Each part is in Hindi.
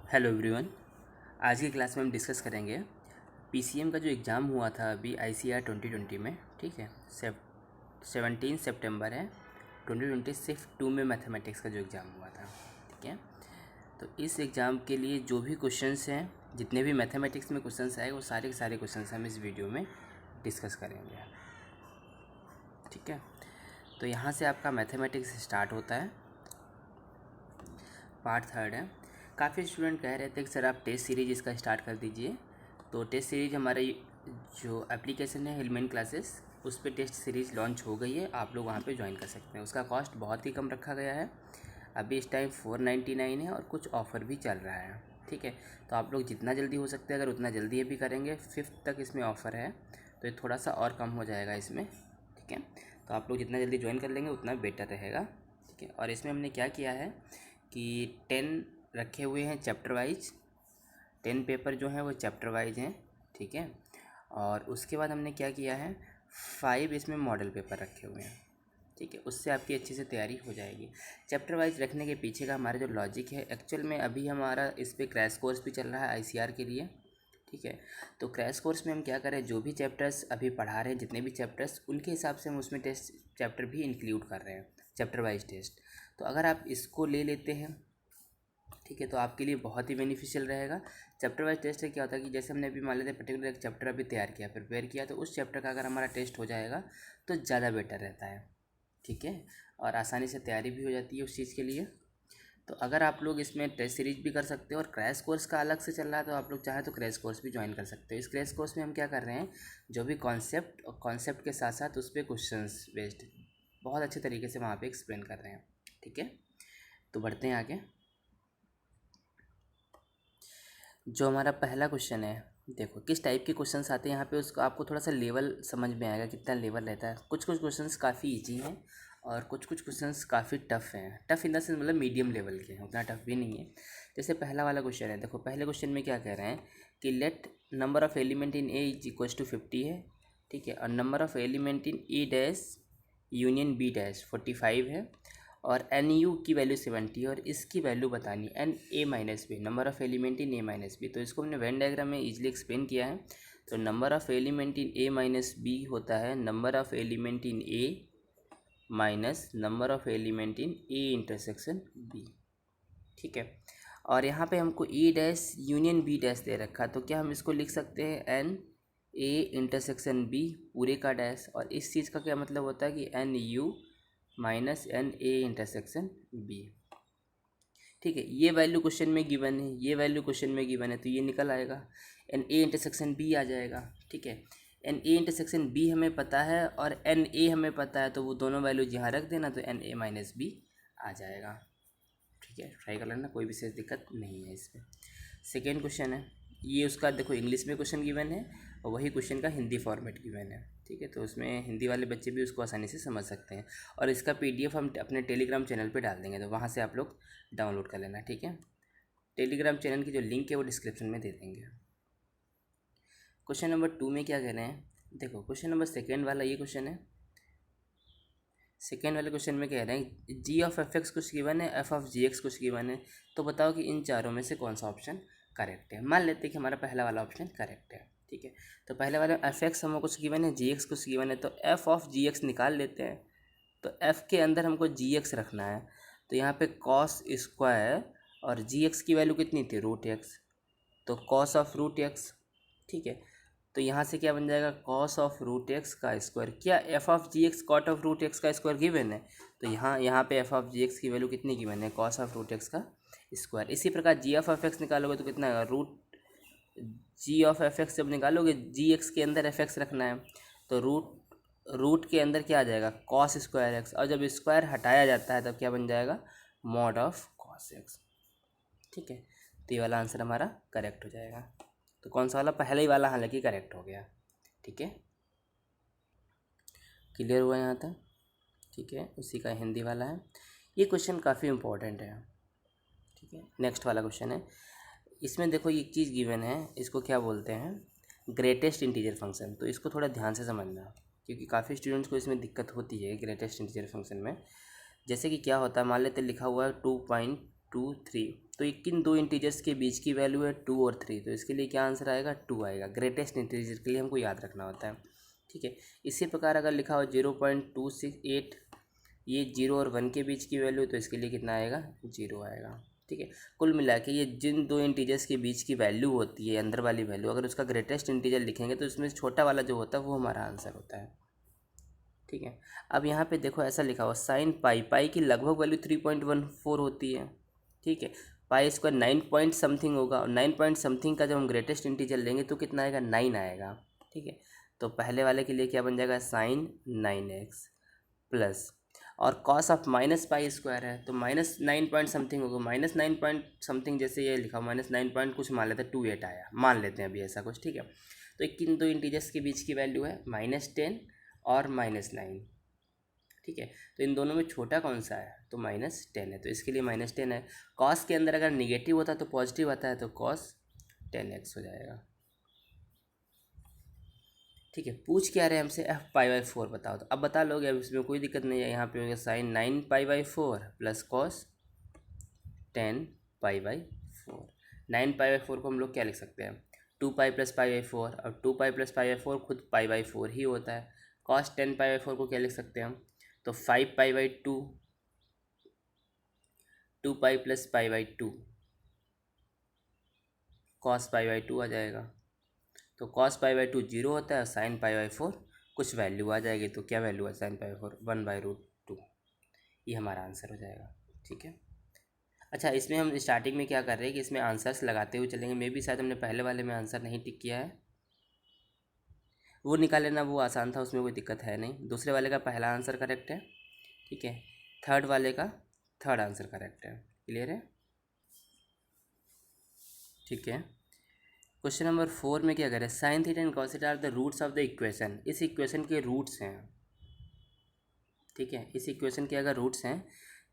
Hello everyone. आज की क्लास में हम डिस्कस करेंगे पीसीएम का जो एग्ज़ाम हुआ था अभी आईसीआर 2020 में। ठीक है, 17 सितंबर है 2020 शिफ्ट 2 में मैथमेटिक्स का जो एग्ज़ाम हुआ था। ठीक है, तो इस एग्ज़ाम के लिए जो भी क्वेश्चंस हैं, जितने भी मैथमेटिक्स में क्वेश्चंस आए वो सारे के सारे क्वेश्चंस हम इस वीडियो में डिस्कस करेंगे। ठीक है, तो यहाँ से आपका मैथमेटिक्स स्टार्ट होता है। पार्ट थर्ड है। काफ़ी स्टूडेंट कह रहे थे कि सर आप टेस्ट सीरीज इसका स्टार्ट कर दीजिए। तो टेस्ट सीरीज हमारे जो एप्लीकेशन है हिलमेन क्लासेस, उस पर टेस्ट सीरीज़ लॉन्च हो गई है। आप लोग वहाँ पे ज्वाइन कर सकते हैं। उसका कॉस्ट बहुत ही कम रखा गया है। अभी इस टाइम 499 है और कुछ ऑफ़र भी चल रहा है। ठीक है, तो आप लोग जितना जल्दी हो सकते हैं अगर उतना जल्दी भी करेंगे, 5th तक इसमें ऑफ़र है, तो ये थोड़ा सा और कम हो जाएगा इसमें। ठीक है, तो आप लोग जितना जल्दी ज्वाइन कर लेंगे उतना बेटर रहेगा। ठीक है, और इसमें हमने क्या किया है कि 10 रखे हुए हैं चैप्टर वाइज। 10 पेपर जो हैं वो चैप्टर वाइज हैं। ठीक है, और उसके बाद हमने क्या किया है, 5 इसमें मॉडल पेपर रखे हुए हैं। ठीक है, उससे आपकी अच्छे से तैयारी हो जाएगी। चैप्टर वाइज रखने के पीछे का हमारा जो लॉजिक है, एक्चुअल में अभी हमारा इस पर क्रैश कोर्स भी चल रहा है आईसीआर के लिए। ठीक है, तो क्रैश कोर्स में हम क्या करें, जो भी चैप्टर्स अभी पढ़ा रहे हैं, जितने भी चैप्टर्स, उनके हिसाब से हम उसमें टेस्ट चैप्टर भी इंक्लूड कर रहे हैं, चैप्टर वाइज टेस्ट। तो अगर आप इसको ले लेते हैं, ठीक है, तो आपके लिए बहुत ही बेनिफिशियल रहेगा। चैप्टर वाइज टेस्ट से क्या होता है कि जैसे हमने अभी मान लेते हैं पर्टिकुलर एक चैप्टर अभी तैयार किया, प्रिपेयर किया, तो उस चैप्टर का अगर हमारा टेस्ट हो जाएगा तो ज़्यादा बेटर रहता है। ठीक है, और आसानी से तैयारी भी हो जाती है उस चीज़ के लिए। तो अगर आप लोग इसमें टेस्ट सीरीज भी कर सकते हो और क्रैश कोर्स का अलग से चल रहा है, तो आप लोग चाहे तो क्रैश कोर्स भी ज्वाइन कर सकते हो। इस क्रैश कोर्स में हम क्या कर रहे हैं, जो भी कॉन्सेप्ट और कॉन्सेप्ट के साथ साथ उस पर क्वेश्चंस बेस्ड बहुत अच्छे तरीके से वहाँ पे एक्सप्लेन कर रहे हैं। ठीक है, तो बढ़ते हैं आगे। जो हमारा पहला क्वेश्चन है, देखो किस टाइप के क्वेश्चंस आते हैं यहाँ पे, उसको आपको थोड़ा सा लेवल समझ में आएगा कितना लेवल रहता है। कुछ कुछ क्वेश्चंस काफ़ी इजी हैं और कुछ कुछ क्वेश्चंस काफ़ी टफ़ हैं। टफ़ इन द सेंस मतलब मीडियम लेवल के हैं, उतना टफ़ भी नहीं है। जैसे पहला वाला क्वेश्चन है, देखो पहले क्वेश्चन में क्या कह रहे हैं कि let number of element in A is equal to 50 है। ठीक है, और number of element in A dash union B dash 45 है, और एन यू की वैल्यू 70 है, और इसकी वैल्यू बतानी N A minus B, number of element in A minus B. तो इसको हमने वेन डायग्राम में इजीली एक्सप्लेन किया है। तो number of element in A minus B होता है number of element in A minus number of element in A intersection B. ठीक है, और यहाँ पे हमको A dash union B dash दे रखा, तो क्या हम इसको लिख सकते हैं एन ए इंटरसेक्शन बी पूरे का डैश, और इस चीज़ का क्या मतलब होता है कि N U minus N A intersection B. ठीक है, ये वैल्यू क्वेश्चन में गिवन है, ये वैल्यू क्वेश्चन में गिवन है, तो ये निकल आएगा, एन ए इंटरसेक्शन बी आ जाएगा। ठीक है, एन ए इंटरसेक्शन बी हमें पता है और एन ए हमें पता है, तो वो दोनों वैल्यूज यहाँ रख देना, तो एन ए माइनस बी आ जाएगा। ठीक है, ट्राई कर लेना, कोई विशेष दिक्कत नहीं है इसमें। सेकेंड क्वेश्चन है, ये उसका देखो इंग्लिश में क्वेश्चन गिवन है और वही क्वेश्चन का हिंदी फॉर्मेट गिवन है। ठीक है, तो उसमें हिंदी वाले बच्चे भी उसको आसानी से समझ सकते हैं, और इसका पीडीएफ हम अपने टेलीग्राम चैनल पे डाल देंगे, तो वहाँ से आप लोग डाउनलोड कर लेना। ठीक है, टेलीग्राम चैनल की जो लिंक है वो डिस्क्रिप्शन में दे देंगे। क्वेश्चन नंबर 2 में क्या कह रहे हैं, देखो क्वेश्चन नंबर सेकेंड वाला ये क्वेश्चन है। सेकेंड वाले क्वेश्चन में कह रहे हैं जी ऑफ एफ एक्स कुछ गिवन है, एफ ऑफ जी एक्स कुछ गिवन है, तो बताओ कि इन चारों में से कौन सा ऑप्शन करेक्ट है। मान लेते हैं कि हमारा पहला वाला ऑप्शन करेक्ट है। ठीक है, तो पहले वाले एफ एक्स हमको कुछ गिवन है, जी एक्स कुछ गिवन है, तो एफ ऑफ जी एक्स निकाल लेते हैं। तो एफ के अंदर हमको जी एक्स रखना है, तो यहाँ पे कॉस स्क्वायर और जी एक्स की वैल्यू कितनी थी, रूट एक्स, तो कॉस ऑफ रूट एक्स। ठीक है, तो यहाँ से क्या बन जाएगा, कॉस ऑफ रूट एक्स का स्क्वायर। क्या F of G X cot of root X का स्क्वायर गिवन है, तो यहाँ पे एफ ऑफ जी एक्स की वैल्यू कितनी गिवन है, कॉस ऑफ रूट एक्स का स्क्वायर। इसी प्रकार जी ऑफ एफ एक्स निकालोगे तो कितना आएगा, root G of F X जब निकालोगे, जी एक्स के अंदर एफ एक्स रखना है, तो रूट के अंदर क्या आ जाएगा, कॉस स्क्वायर एक्स, और जब स्क्वायर हटाया जाता है तब क्या बन जाएगा, मॉड ऑफ कॉस एक्स। ठीक है, तो ये वाला आंसर हमारा करेक्ट हो जाएगा। तो कौन सा वाला, पहले ही वाला हालांकि करेक्ट हो गया। ठीक है, क्लियर हुआ यहाँ तक। ठीक है, उसी का हिंदी वाला है। ये क्वेश्चन काफ़ी इंपॉर्टेंट है। ठीक है, नेक्स्ट वाला क्वेश्चन है, इसमें देखो ये चीज़ गिवन है, इसको क्या बोलते हैं, ग्रेटेस्ट इंटीजर फंक्शन। तो इसको थोड़ा ध्यान से समझना, क्योंकि काफ़ी स्टूडेंट्स को इसमें दिक्कत होती है ग्रेटेस्ट इंटीजर फंक्शन में। जैसे कि क्या होता है, मान लेते लिखा हुआ है 2.23, तो ये किन दो इंटीजर्स के बीच की वैल्यू है 2 और 3, तो इसके लिए क्या आंसर आएगा 2 आएगा। ग्रेटेस्ट इंटीजर के लिए हमको याद रखना होता है, ठीक है। इसी प्रकार अगर लिखा हो 0.268, ये 0 और 1 के बीच की वैल्यू, तो इसके लिए कितना आएगा 0 आएगा, ठीक है। कुल मिला के ये जिन दो इंटीजर्स के बीच की वैल्यू होती है, अंदर वाली वैल्यू, अगर उसका ग्रेटेस्ट इंटीजर लिखेंगे तो इसमें छोटा वाला जो होता है वो हमारा आंसर होता है, ठीक है। अब यहाँ पे देखो ऐसा लिखा हुआ साइन पाई, पाई की लगभग वैल्यू 3.14 होती है, ठीक है। पाई स्क्वायर 9 पॉइंट समथिंग होगा, और 9 पॉइंट समथिंग का जब हम ग्रेटेस्ट इंटीजर लेंगे तो कितना आएगा 9 आएगा, ठीक है। तो पहले वाले के लिए क्या बन जाएगा साइन 9x प्लस, और cos of minus pi square है तो -9 पॉइंट समथिंग होगा, -9 पॉइंट समथिंग, जैसे ये लिखा -9 पॉइंट कुछ मान लेते हैं 28 आया, मान लेते हैं अभी ऐसा कुछ, ठीक है। तो एक किन दो इंटीजर्स के बीच की वैल्यू है -10 और -9, ठीक है। तो इन दोनों में छोटा कौन सा है, तो -10 है, तो इसके लिए -10 है। कॉस के अंदर अगर निगेटिव होता है तो पॉजिटिव आता है, तो कॉस 10x हो जाएगा, ठीक है। पूछ क्या रहे हैं हमसे, f π/4 बताओ, तो अब बता लोगे, अब इसमें कोई दिक्कत नहीं है। यहाँ पे हो गया साइन 9π/4 प्लस कॉस 10π/4। 9π/4 को हम लोग क्या लिख सकते हैं 2π + π/4, अब 2π + π/4 खुद π/4 ही होता है। कॉस 10π/4 को क्या लिख सकते हैं हम, तो 5π/2, 2π + π/2 कॉस π/2 आ जाएगा। तो कॉस π/2 0 होता है, और साइन π/4 कुछ वैल्यू आ जाएगी, तो क्या वैल्यू है साइन π/4 1/√2, ये हमारा आंसर हो जाएगा, ठीक है। अच्छा, इसमें हम स्टार्टिंग में क्या कर रहे हैं कि इसमें आंसर्स लगाते हुए चलेंगे। मे भी शायद हमने पहले वाले में आंसर नहीं टिक किया है, वो निकाल लेना, वो आसान था, उसमें कोई दिक्कत है नहीं। दूसरे वाले का पहला आंसर करेक्ट है, ठीक है। थर्ड वाले का थर्ड आंसर करेक्ट है, क्लियर है, ठीक है। क्वेश्चन नंबर 4 में क्या करें, sine theta and cos theta are the roots of the equation, इस इक्वेशन के रूट्स हैं, ठीक है। इस इक्वेशन के अगर रूट्स हैं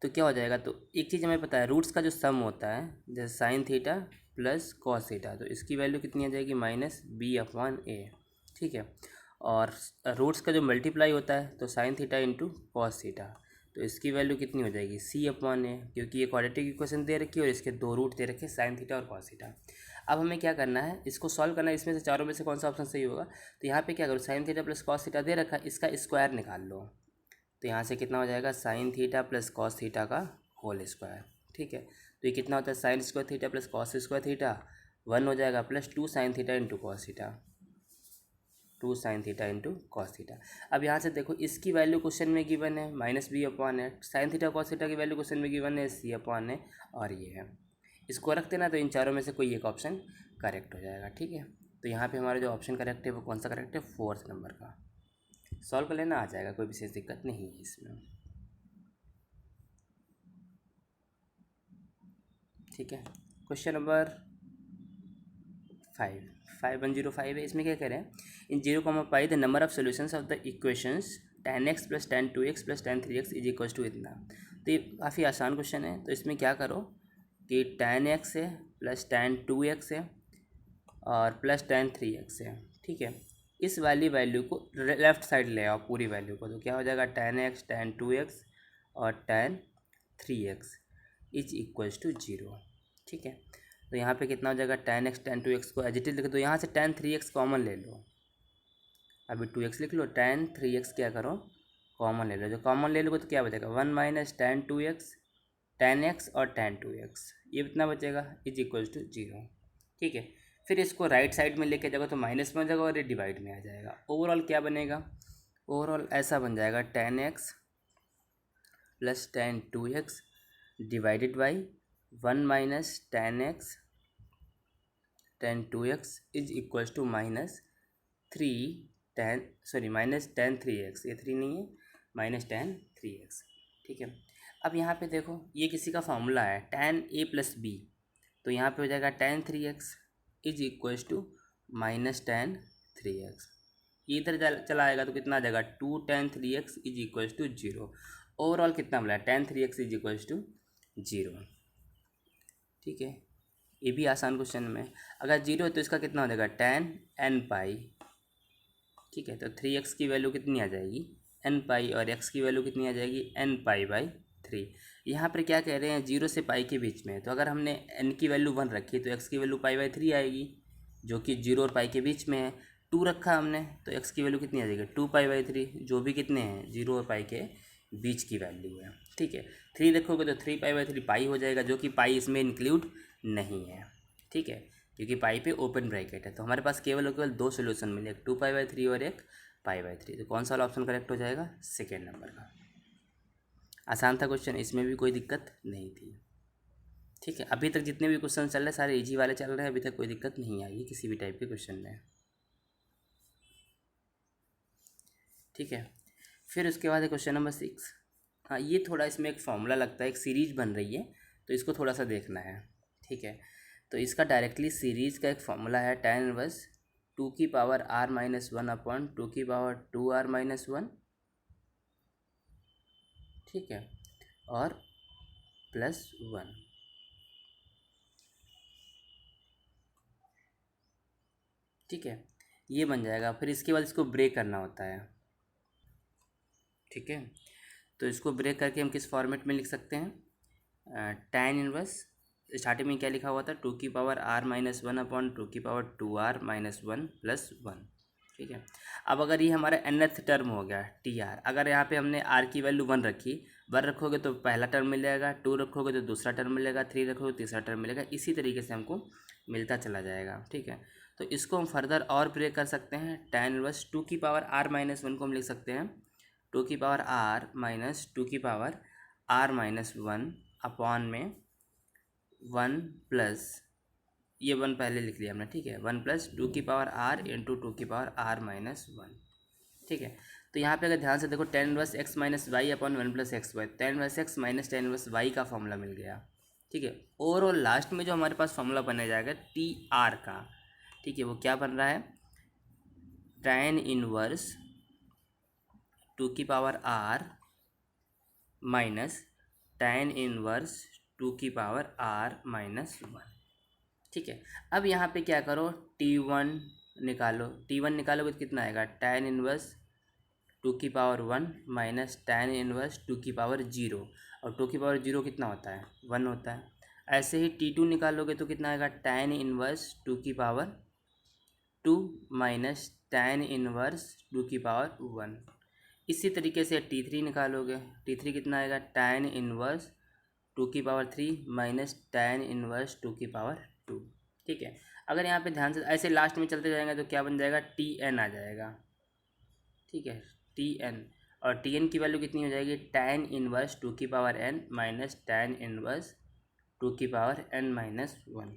तो क्या हो जाएगा, तो एक चीज़ हमें पता है, रूट्स का जो सम होता है, जैसे sign theta plus cos theta, तो इसकी वैल्यू कितनी आ जाएगी -b/a, ठीक है। और रूट्स का जो मल्टीप्लाई होता है, तो sine theta into cos theta, तो इसकी वैल्यू कितनी हो जाएगी c/a, क्योंकि ये क्वाड्रेटिक इक्वेशन दे रखी है और इसके दो रूट दे रखे साइन थीटा और कॉस थीटा। अब हमें क्या करना है, इसको सॉल्व करना है, इसमें से चारों में से कौन सा ऑप्शन सही होगा। तो यहाँ पे क्या करो, sine theta plus cos theta दे रखा है, इसका स्क्वायर निकाल लो, तो यहाँ से कितना हो जाएगा sign theta plus cos theta का होल स्क्वायर, ठीक है। तो ये कितना होता है sine square theta plus cos square theta 1 हो जाएगा, plus 2 sine theta into cos theta, 2 sine theta into cos theta. अब यहाँ से देखो, इसकी वैल्यू क्वेश्चन में गिवन है -b/a, sine theta cos theta की वैल्यू क्वेश्चन में गिवन है c/a, और ये है, इसको रख देना, तो इन चारों में से कोई एक ऑप्शन करेक्ट हो जाएगा, ठीक है। तो यहाँ पे हमारा जो ऑप्शन करेक्ट है वो कौन सा करेक्ट है, 4th नंबर का। सॉल्व कर लेना, आ जाएगा, कोई विशेष दिक्कत नहीं है इसमें, ठीक है। क्वेश्चन नंबर 5105 है, इसमें क्या कह रहे हैं, in 0,π the number of solutions of the equations tan x + tan 2x + tan 3x = इतना। तो ये काफ़ी आसान क्वेश्चन है, तो इसमें क्या करो कि tan x है प्लस tan 2x है और प्लस tan 3x है, ठीक है। इस वाली वैल्यू को लेफ़्ट साइड ले आओ पूरी वैल्यू को, तो क्या हो जाएगा tan x tan 2x और tan 3x = 0, ठीक है। तो यहाँ पे कितना हो जाएगा tan x tan 2x को एज इट इज लिख दो, यहाँ से tan 3x कॉमन ले लो, अभी 2x लिख लो, tan 3x क्या करो कॉमन ले लो, जो कॉमन ले लोगे तो क्या बचेगा 1 - tan 2x tan x और tan 2x, ये इतना बचेगा = 0, ठीक है। फिर इसको राइट साइड में लेके जाओगे तो माइनस में हो जाएगा और ये डिवाइड में आ जाएगा। ओवरऑल क्या बनेगा, ओवरऑल ऐसा बन जाएगा tan x plus tan 2x divided by 1 - tan x tan 2x = -tan 3x, ये 3 नहीं है, -tan 3x, ठीक है। अब यहाँ पे देखो, ये किसी का फार्मूला है tan a + b, तो यहाँ पे हो जाएगा tan 3x = -tan 3x, ये इधर चला आएगा तो कितना आ जाएगा 2 tan 3x = 0। ओवरऑल कितना मिला tan 3x = 0, ठीक है। ये भी आसान क्वेश्चन में, अगर 0 है तो इसका कितना हो जाएगा tan n π, ठीक है। तो 3x की वैल्यू कितनी आ जाएगी n π, और x की वैल्यू कितनी आ जाएगी n π/3, 3। यहाँ पर क्या कह रहे हैं, 0 से पाई के बीच में, तो अगर हमने n की वैल्यू 1 रखी तो x की वैल्यू π/3 आएगी, जो कि 0 और पाई के बीच में है। 2 रखा हमने तो x की वैल्यू कितनी आ जाएगी, 2π/3, जो भी कितने हैं, 0 और पाई के बीच की वैल्यू है। ठीक है, 3 रखोगे तो 3π/3 पाई हो जाएगा, जो कि पाई इसमें इंक्लूड नहीं है। ठीक है, क्योंकि पाई पे ओपन ब्रैकेट है। तो हमारे पास केवल और केवल 2 सोल्यूशन मिले, एक 2π/3 और एक π/3। तो कौन सा वाला ऑप्शन करेक्ट हो जाएगा, सेकेंड नंबर का। आसान था क्वेश्चन, इसमें भी कोई दिक्कत नहीं थी। ठीक है, अभी तक जितने भी क्वेश्चन चल रहे हैं सारे इजी वाले चल रहे हैं, अभी तक कोई दिक्कत नहीं आई है किसी भी टाइप के क्वेश्चन में। ठीक है, फिर उसके बाद है क्वेश्चन नंबर 6। हाँ, ये थोड़ा इसमें एक फॉर्मूला लगता है, एक सीरीज बन रही है, तो इसको थोड़ा सा देखना है। ठीक है, तो इसका डायरेक्टली सीरीज का एक फॉर्मूला है, tan inverse 2r-1 upon 2r-1। ठीक है, और +1। ठीक है, ये बन जाएगा। फिर इसके बाद इसको ब्रेक करना होता है। ठीक है, तो इसको ब्रेक करके हम किस फॉर्मेट में लिख सकते हैं, tan इनवर्स स्टार्टिंग में क्या लिखा हुआ था, 2r-1 अपॉन 2r-1 + 1। ठीक है, अब अगर ये हमारा nth टर्म हो गया tr, अगर यहाँ पे हमने r की वैल्यू 1 रखी, 1 रखोगे तो पहला टर्म मिलेगा, 2 रखोगे तो दूसरा टर्म मिलेगा, 3 रखोगे तो तीसरा टर्म मिलेगा, इसी तरीके से हमको मिलता चला जाएगा। ठीक है, तो इसको हम फर्दर और ब्रेक कर सकते हैं। tan इनवर्स 2r-1 को हम लिख सकते हैं 2r-2r-1 अपॉन में 1 प्लस, ये 1 पहले लिख लिया हमने। ठीक है, 1 + 2r इंटू 2r-1। ठीक है, तो यहाँ पे अगर ध्यान से देखो, tan inverse x - y upon 1 + xy, tan inverse x minus tan inverse y का फॉर्मूला मिल गया। ठीक है, और लास्ट में जो हमारे पास फॉर्मूला बना जाएगा tr का, ठीक है, वो क्या बन रहा है, tan inverse 2r minus tan inverse 2r-1। ठीक है, अब यहाँ पे क्या करो, T1 निकालो, T1 निकालोगे तो कितना आएगा, tan inverse 2r minus tan inverse 2r0, और 2r0 कितना होता है, 1 होता है। ऐसे ही T2 निकालोगे तो कितना आएगा, tan inverse 2r2 minus tan inverse 2r1। इसी तरीके से T3 निकालोगे, T3 कितना आएगा, tan inverse 2r3 minus tan inverse 2r2। ठीक है, अगर यहाँ पे ध्यान से ऐसे लास्ट में चलते जाएंगे तो क्या बन जाएगा, Tn आ जाएगा। ठीक है, Tn, और Tn की वैल्यू कितनी हो जाएगी, tan inverse 2n minus tan inverse 2n-1।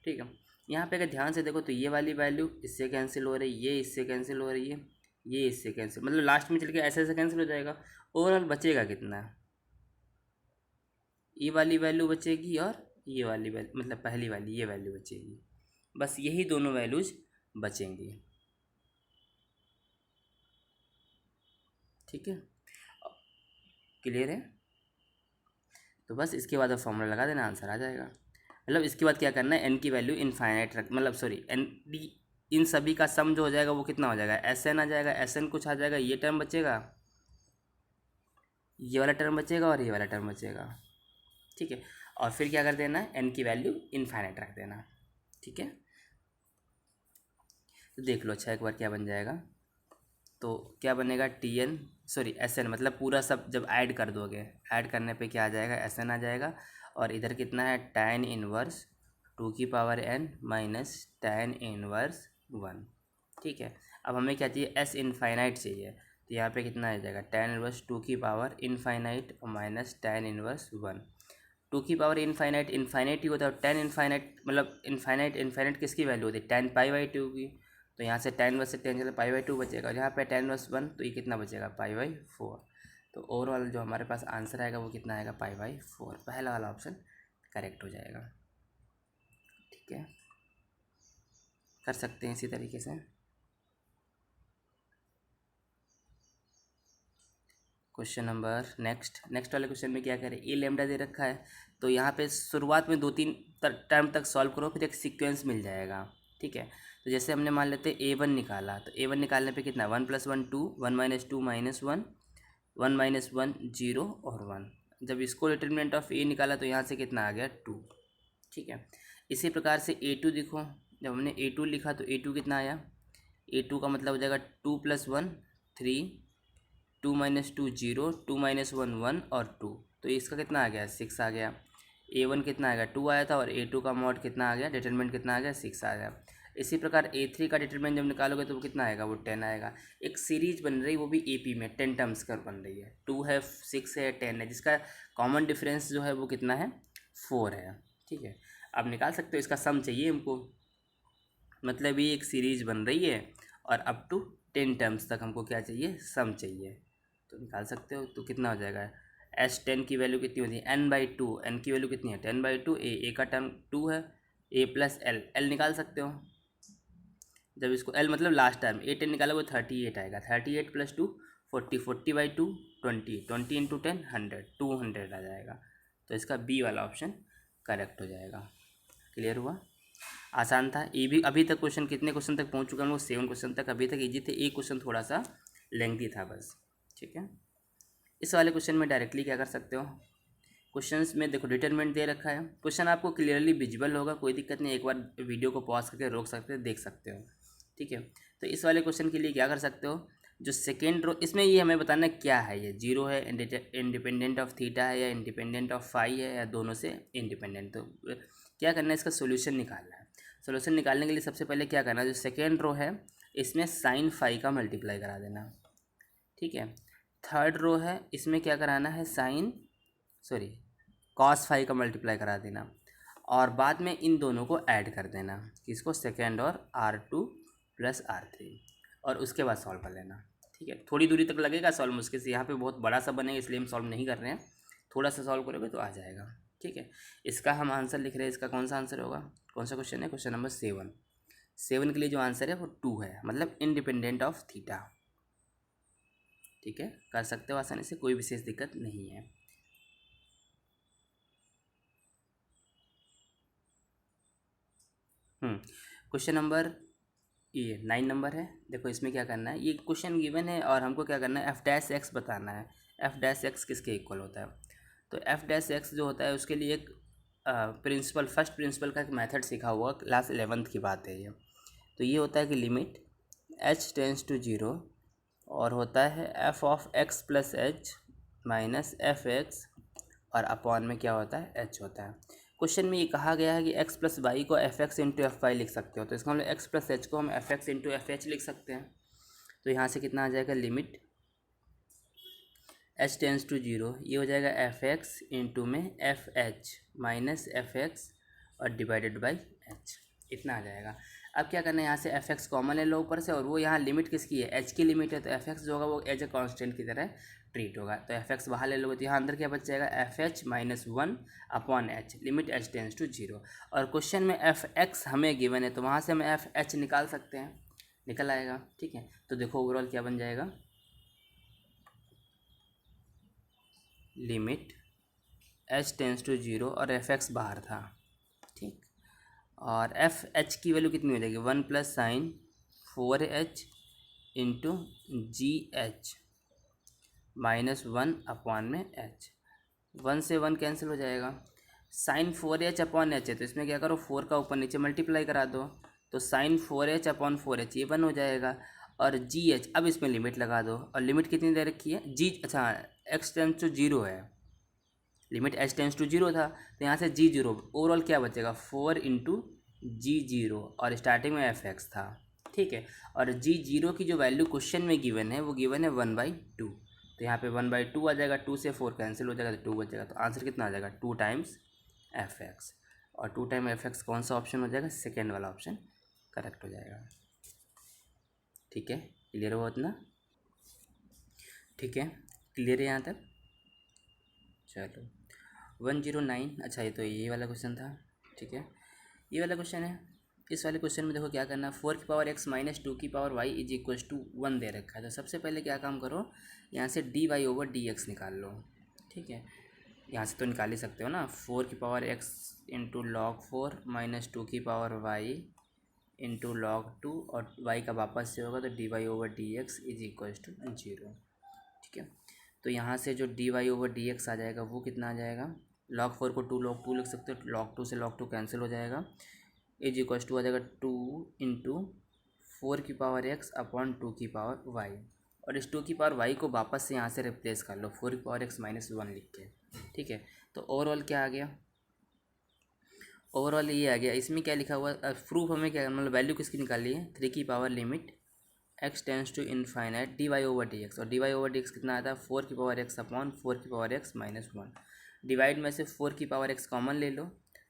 ठीक है, यहाँ पे अगर ध्यान से देखो तो ये वाली वैल्यू इससे कैंसिल हो रही है, ये इससे कैंसिल हो रही है, ये इससे कैंसिल, मतलब लास्ट में चल के ऐसे ऐसे कैंसिल हो जाएगा। ओवरऑल बचेगा कितना, ये वाली वैल्यू बचेगी और ये वाली वैल्यू, मतलब पहली वाली ये वैल्यू बचेगी, बस यही दोनों वैल्यूज बचेंगी। ठीक है, क्लियर है, तो बस इसके बाद फॉर्मूला लगा देना, आंसर आ जाएगा। मतलब इसके बाद क्या करना है, n की वैल्यू इनफाइनाइट रख, मतलब सॉरी n इन सभी का सम जो हो जाएगा वो कितना हो जाएगा, Sn आ जाएगा, Sn कुछ आ जाएगा, ये टर्म बचेगा, ये वाला टर्म बचेगा और ये वाला टर्म बचेगा। ठीक है, और फिर क्या कर देना है, n की वैल्यू इनफाइनाइट रख देना। ठीक है, तो देख लो अच्छा एक बार क्या बन जाएगा, तो क्या बनेगा, Sn मतलब पूरा सब जब ऐड कर दोगे, ऐड करने पे क्या आ जाएगा, Sn आ जाएगा, और इधर कितना है, tan inverse 2n minus tan inverse 1। ठीक है, अब हमें क्या चाहिए, s इनफाइनाइट चाहिए, तो यहाँ पे कितना आ जाएगा, tan inverse 2n minus tan inverse 1। 2 infinite ही होता है, और tan इनफाइनाइट मतलब इनफाइनाइट किसकी वैल्यू होती है, tan π/2 की, तो यहाँ से tan इनवर्स से tan चला π/2 बचेगा, और यहाँ पे tan इनवर्स 1, तो ये कितना बचेगा, π/4। तो ओवरऑल जो हमारे पास आंसर आएगा वो कितना आएगा, π/4। पहला वाला ऑप्शन करेक्ट हो जाएगा। ठीक है, कर सकते हैं इसी तरीके से। क्वेश्चन नंबर नेक्स्ट वाले क्वेश्चन में क्या करें, ए लेमडा दे रखा है, तो यहाँ पे शुरुआत में 2-3 टर्म तक सॉल्व करो, फिर एक सीक्वेंस मिल जाएगा। ठीक है, तो जैसे हमने मान लेते A1 निकाला, तो A1 निकालने पे कितना, 1 + 1 2, 1 - 2 -1, 1 - 1 0 और 1, जब इसको डिटर्मिनेंट ऑफ ए निकाला तो यहाँ से कितना आ गया 2। ठीक है, इसी प्रकार से A2 देखो, जब हमने A2 लिखा तो A2 कितना आया, A2 का मतलब हो जाएगा 2 + 1 3, 2 - 2 0, 2 - 1 1 और 2, तो इसका कितना आ गया 6 आ गया। A1 कितना आएगा 2 आया था, और A2 का मॉड कितना आ गया, डिटरमिनेंट कितना आ गया 6 आ गया। इसी प्रकार A3 का डिटरमिनेंट जब निकालोगे तो वो कितना आएगा, वो 10 आएगा। एक सीरीज बन रही, वो भी AP में 10 टर्म्स कर बन रही है, 2 है 6 है 10 है, जिसका कॉमन डिफरेंस जो है वो कितना है 4 है। ठीक है, आप निकाल सकते हो, इसका सम चाहिए हमको, मतलब ये एक सीरीज बन रही है और अप टू 10 टर्म्स तक हमको क्या चाहिए, सम चाहिए, तो निकाल सकते हो। तो कितना हो जाएगा, S10 की वैल्यू कितनी होती है n/2, n की वैल्यू कितनी है 10/2, a का टर्म 2 है, a + l निकाल सकते हो। जब इसको l मतलब लास्ट टर्म A10 निकाला वो 38 आएगा, 38 + 2 40, 40/2 20, 20 × 10 100, 200 आ जाएगा। तो इसका बी वाला ऑप्शन करेक्ट हो जाएगा। क्लियर हुआ, आसान था ये भी। अभी तक क्वेश्चन कितने क्वेश्चन तक पहुंच चुका हूँ, 7 क्वेश्चन तक अभी तक इजी थे, एक क्वेश्चन थोड़ा सा लेंथी था बस। ठीक है, इस वाले क्वेश्चन में डायरेक्टली क्या कर सकते हो, क्वेश्चंस में देखो डिटरमिनेंट दे रखा है, क्वेश्चन आपको क्लियरली विजिबल होगा, कोई दिक्कत नहीं, एक बार वीडियो को पॉज करके रोक सकते हो, देख सकते हो। ठीक है, तो इस वाले क्वेश्चन के लिए क्या कर सकते हो, जो सेकेंड रो, इसमें ये हमें बताना क्या है, ये 0 है, इंडिपेंडेंट ऑफ थीटा है, या इंडिपेंडेंट ऑफ फाई है, या दोनों से इंडिपेंडेंट। तो क्या करना है, इसका सोल्यूशन निकालना है। सोल्यूशन निकालने के लिए सबसे पहले क्या करना है, जो सेकेंड रो है इसमें साइन फाई का मल्टीप्लाई करा देना। ठीक है, थर्ड रो है इसमें क्या कराना है, कॉस फाई का मल्टीप्लाई करा देना, और बाद में इन दोनों को ऐड कर देना, किसको, सेकेंड और R2 + R3, और उसके बाद सॉल्व कर लेना। ठीक है, थोड़ी दूरी तक लगेगा सॉल्व, मुश्किल से, यहाँ पे बहुत बड़ा सा बनेगा इसलिए हम सॉल्व नहीं कर रहे हैं, थोड़ा सा सॉल्व करोगे तो आ जाएगा। ठीक है, इसका हम आंसर लिख रहे हैं, इसका कौन सा आंसर होगा, कौन सा क्वेश्चन है, क्वेश्चन नंबर 7 के लिए जो आंसर है वो 2 है, मतलब इंडिपेंडेंट ऑफ थीटा। ठीक है, कर सकते हो आसानी से, कोई विशेष दिक्कत नहीं है। क्वेश्चन नंबर ये 9 नंबर है। देखो इसमें क्या करना है, ये क्वेश्चन गिवन है और हमको क्या करना है, f' बताना है। f' किसके इक्वल होता है, तो f' जो होता है उसके लिए एक फर्स्ट प्रिंसिपल का एक मेथड सीखा हुआ, क्लास 11th की बात है ये। तो ये होता है कि लिमिट h टेंस टू 0, और होता है f(x + h - f(x), और अपॉन में क्या होता है, h होता है। क्वेश्चन में ये कहा गया है कि x + y को f(x × f(y) लिख सकते हो, तो इसका मतलब x + h को हम f(x × f(h) लिख सकते हैं। तो यहाँ से कितना आ जाएगा, लिमिट h टेंस टू 0, ये हो जाएगा f(x) × में f(h - f(x) और डिवाइडेड बाई h, इतना आ जाएगा। अब क्या करना है, यहाँ से f(x) कॉमन ले लो ऊपर से, और वो यहाँ लिमिट किसकी है, h की लिमिट है, तो f(x) जो होगा वो एज ए कॉन्स्टेंट की तरह ट्रीट होगा। तो f(x) बाहर ले लोगे तो यहाँ अंदर क्या बच जाएगा, f(h - 1 upon h), limit h tends to 0। और क्वेश्चन में f(x) हमें गिवन है, तो वहाँ से हम f(h) निकाल सकते हैं, निकल आएगा। ठीक है, तो देखो ओवरऑल क्या बन जाएगा, लिमिट h टेंस टू 0 और f(x) बाहर था। ठीक, और f(h) की वैल्यू कितनी हो जाएगी, 1 + sin 4h × gh -1 अपॉन में h, 1 से 1 कैंसिल हो जाएगा। sin 4h अपॉन h है, तो इसमें क्या करो, 4 का ऊपर नीचे मल्टीप्लाई करा दो, तो sin 4h अपॉन 4h ये 1 हो जाएगा, और gh अब इसमें लिमिट लगा दो, और लिमिट कितनी दे रखी है, x टेंस टू 0 है, लिमिट h टेंस टू 0 था, तो यहाँ से g0, ओवरऑल क्या बचेगा, 4 × g0, और स्टार्टिंग में f(x) था। ठीक है, और g0 की जो वैल्यू क्वेश्चन में गिवन है वो गिवन है 1/2, तो यहाँ पे 1/2 आ जाएगा, 2 से 4 कैंसिल हो जाएगा, तो 2 बचेगा, तो आंसर कितना आ जाएगा, 2 टाइम्स f(x), और 2 टाइम f(x) कौन सा ऑप्शन हो जाएगा, सेकेंड वाला ऑप्शन करेक्ट हो जाएगा। ठीक है, क्लियर हुआ इतना, ठीक है, क्लियर है यहाँ तक, चलो 109। अच्छा, ये तो ये वाला क्वेश्चन था। ठीक है, ये वाला क्वेश्चन है। इस वाले क्वेश्चन में देखो क्या करना है, 4x - 2y = 1 दे रखा है, तो सबसे पहले क्या काम करो, यहाँ से dy/dx निकाल लो। ठीक है, यहाँ से तो निकाल ही सकते हो ना, 4x × log 4 - 2y × log 2, और y का वापस से होगा तो dy/dx = 0। ठीक है, तो यहाँ से जो D Y over D X आ जाएगा वो कितना आ जाएगा, log 4 को 2 log 2 लिख सकते हो, log 2 से log 2 कैंसिल हो जाएगा, इज इक्वल्स टू आ जाएगा 2 इंटू 4 की पावर एक्स अपॉन 2 की पावर वाई, और इस 2 की पावर वाई को वापस से यहाँ से रिप्लेस कर लो 4 की पावर एक्स माइनस 1 लिख के। ठीक है, तो ओवरऑल क्या आ गया, ओवरऑल ये आ गया। इसमें क्या लिखा हुआ है, प्रूफ हमें क्या मतलब वैल्यू किसकी निकाली है, 3 की power limit x tends to infinite D Y over D X, और D Y over D X कितना आता है 4 की पावर एक्स अपॉन 4 की पावर एक्स माइनस 1। डिवाइड में से 4 की पावर एक्स कॉमन ले लो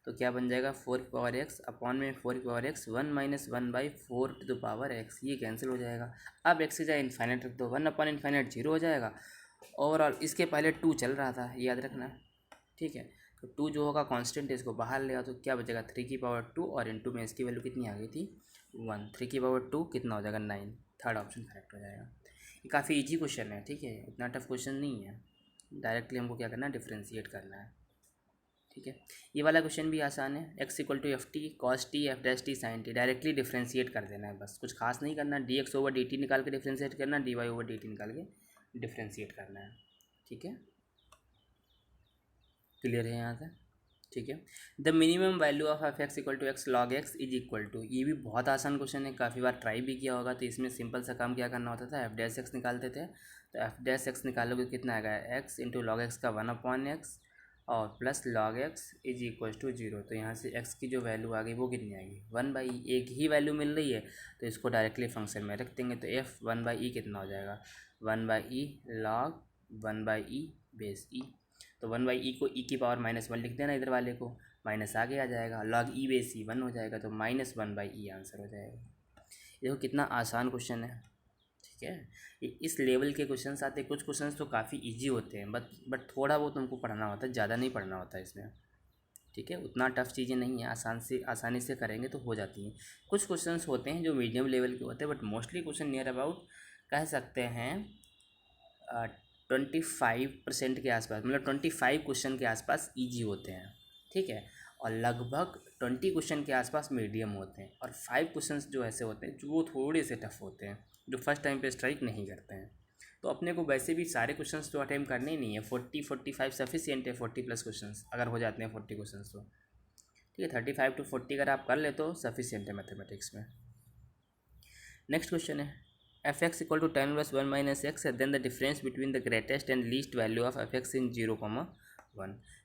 तो क्या बन जाएगा 4 की पावर एक्स अपॉन में 4 की power X 1 minus 1 by 4 to the power X, ये कैंसिल हो जाएगा। अब एक्स की जगह इन्फाइनाइट रख दो, 1 अपॉन इन्फाइनाइट 0 हो जाएगा। ओवरऑल इसके पहले 2 चल रहा था, याद रखना। ठीक है, तो 2 जो होगा कांस्टेंट है, इसको बाहर ले आओ तो क्या बचेगा 3 की पावर 2, और इनटू में इसकी वैल्यू कितनी आ गई थी 1, 3 की पावर 2 कितना हो जाएगा 9, थर्ड ऑप्शन करेक्ट हो जाएगा। ये काफ़ी इजी क्वेश्चन है, ठीक है, इतना टफ क्वेश्चन नहीं है। डायरेक्टली हमको क्या करना है, डिफ्रेंशिएट करना है। ठीक है, ये वाला क्वेश्चन भी आसान है, X equal to F T cos T F dash T sine T, directly differentiate कर देना है, बस कुछ खास नहीं करना, D X over D T निकाल के डिफ्रेंशिएट करना, D Y over D T निकाल के डिफ्रेंशिएट करना है। ठीक है, क्लियर है यहाँ से। ठीक है, the minimum value of F X equal to X log X is equal to, ये भी बहुत आसान क्वेश्चन है, काफ़ी बार ट्राई भी किया होगा। तो इसमें सिंपल सा काम क्या करना होता था, एफ डैश एक्स निकालते थे, तो एफ डैश एक्स निकालोगे कितना आएगा एक्स इंटू लॉग एक्स का 1 अपॉन एक्स और plus log X is equal to 0। तो यहाँ से एक्स की जो वैल्यू आ गई वो कितनी आएगी 1/e, एक ही वैल्यू मिल रही है तो इसको डायरेक्टली फंक्शन में रख देंगे, तो एफ 1/e कितना हो जाएगा 1/e लॉग 1/e बेस ई, तो 1/e को e की पावर -1 लिख देना, इधर वाले को माइनस आगे आ जाएगा, लॉग ई बेस ई 1 हो जाएगा, तो -1/e आंसर हो जाएगा। देखो कितना आसान क्वेश्चन है। ठीक है, इस लेवल के क्वेश्चंस आते हैं, कुछ क्वेश्चंस तो काफ़ी इजी होते हैं, बट थोड़ा बहुत तुमको पढ़ना होता है, ज़्यादा नहीं पढ़ना होता है इसमें। ठीक है, उतना टफ चीज़ें नहीं है, आसानी से करेंगे तो हो जाती हैं। कुछ क्वेश्चंस होते हैं जो मीडियम लेवल के होते हैं, but mostly question near about कह सकते हैं 25% के आसपास, मतलब 25 क्वेश्चन के आसपास ईजी होते हैं। ठीक है, और लगभग 20 क्वेश्चन के आसपास मीडियम होते हैं, और 5 क्वेश्चन जो ऐसे होते हैं जो वो थोड़े से टफ होते हैं, जो फर्स्ट टाइम पे स्ट्राइक नहीं करते हैं। तो अपने को वैसे भी सारे क्वेश्चंस तो अटेम्प्ट करने ही नहीं है, 40-45 सफिशिएंट है, 40+ क्वेश्चंस अगर हो जाते हैं 40 क्वेश्चंस तो ठीक है, 35 to 40 अगर आप कर ले तो सफिशिएंट है मैथमेटिक्स में। नेक्स्ट क्वेश्चन है F X equal to tan inverse 1 minus X, then the difference between the greatest and least value of F X in 0,1।